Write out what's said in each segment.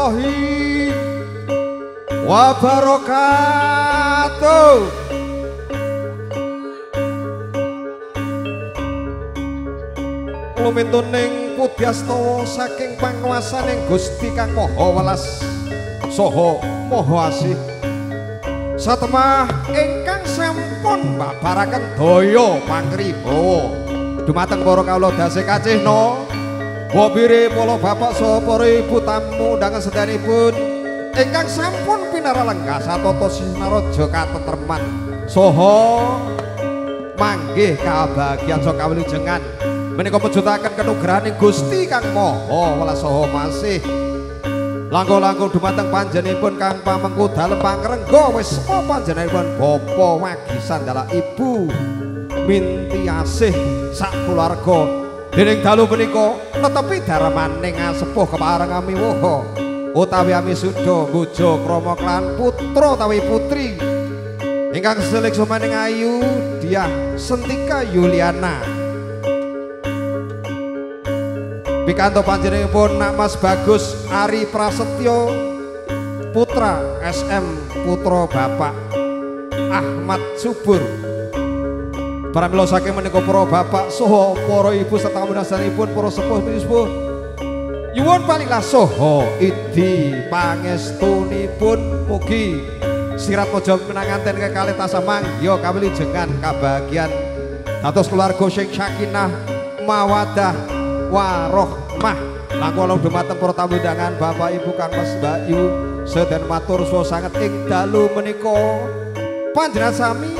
warahmatullahi wabarakatuh. Lumintuning pudyastawa saking panguwasaning Gusti Kang Maha Welas saha Maha Asih. Satemah ingkang sampun mbabaraken daya pangribawa dumateng para kawula dasih kacihna. Wabire polo bapak saha para ibu tamu undangan sedanipun ingkang sampun pinaralenggah satata sinaraja katentreman saha manggih kabagyan saha kawilujengan menika mujutaken kanugrahaning Gusti Kang Maha Welas saha Masih. Langkung-langkung dumateng panjenenganipun Kang pamengku dalem pangrengga wis sepa panjenenganipun bapa wagisan dalah ibu minti asih sak kulawarga. Dening dalu menika netepi daramaning asepuh kepareng amiwaha utawi amisuda bojo krama klan putra utawi putri ingkang selik sumaning ayu Diah Sentika Yuliana. Pikanto panjenenganipun Nak Mas Bagus Ari Prasetyo putra SM putra Bapak Ahmad Subur. Pramila saking menika para bapak saha para ibu serta munasanipun para sepuh-sepuh nyuwun panilah saha idi pangestunipun mugi sirat mojo pinanganten kekalih tansah manggya kawilujengan kabagyan dados keluarga sing sakinah mawaddah warohmah. Langkung dumateng para tamu undangan Bapak Ibu Kang Mas Mbak Yu sedan matur suwun sanget ing dalu menika panjenengan sami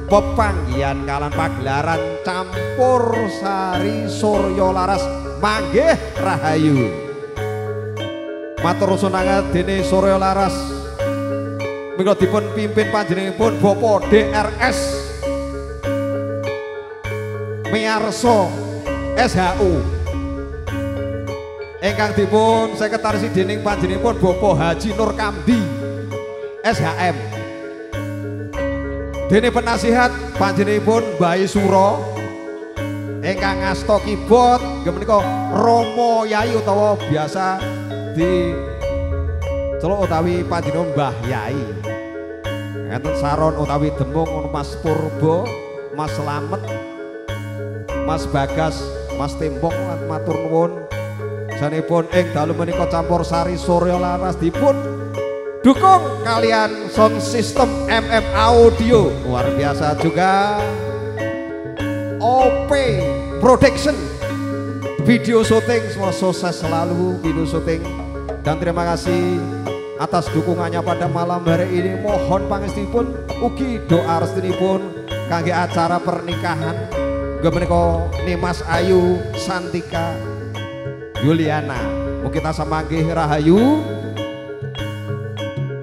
pepanggihan kalan pagelaran campur sari Surya Laras manggih rahayu. Matur sunanget dene Surya Laras menika dipun pimpin panjenenganipun Bapak DRS Miyarso SHU ingkang dipun sekretaris dening panjenenganipun Bapak Haji Nur Kamdi SHM. Dene penasihat panjenenganipun Bayi Suro ingkang ngasta keyboard nggih menika Romo Yai utawa biasa di celuk utawi panjenengan Mbah Yai. Enten Saron utawi Demung Mas Purbo, Mas Slamet, Mas Bagas, Mas Tembong matur nuwun. Sanipun ing dalu menika campur sari Surya Laras dipun dukung kalian sound system MM Audio luar biasa juga. OP Production video syuting semua sukses selalu video syuting dan terima kasih atas dukungannya pada malam hari ini. Mohon pangestunipun ugi doa restunipun kangge acara pernikahan menika Nimas Ayu Santika Yuliana. Mugi tansah manggih rahayu.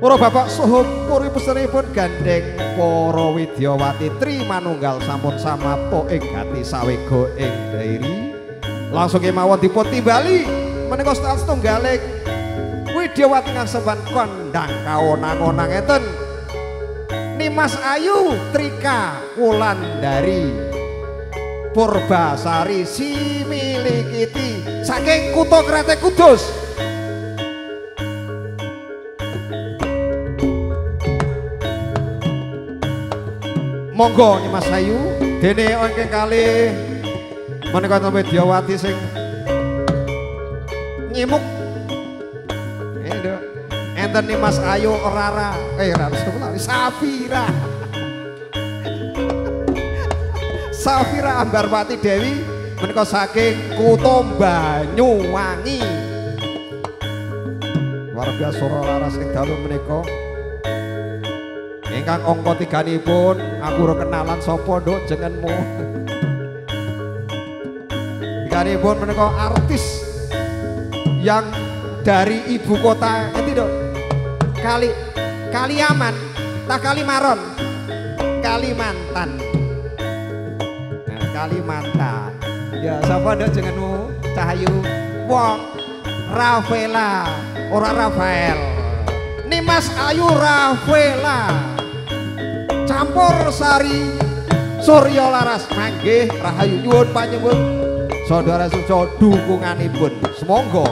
Para bapak saha para pesenipun gandeng para widyawati Tri Manunggal sampun samapta ing gati sawega ing dairi. Langsung kemawon dipun timbali menika setunggaling widyawati ngasemban kondang kaonang-onang enten Nimas Ayu Trika Wulandari Purbasari Similikiti saking Kutha Kratek Kudus. Monggo Nimas Ayu dene ingkang kalih menika Widyawati sing nyimuk. Enten Nimas Ayu Rara Safira Safira Ambarwati Dewi menika saking Kutha Banyuwangi. Luar biasa Surya Laras ing dalu menika ingkang angka tiganipun aku ora kenalan sapa nduk jenenganmu. Tiganipun menika artis yang dari ibu kota endi nduk? Kaliaman, tak Kalimaron, Kalimantan. Nah, Kalimantan. Ya sapa nduk jenenganmu? Cahayu Wong Rafaela, ora Rafael. Nimas Ayu Rafaela. Campur sari Surya Laras manggih rahayu nyuwun panjenengan saudara suca dukunganipun. Semonggo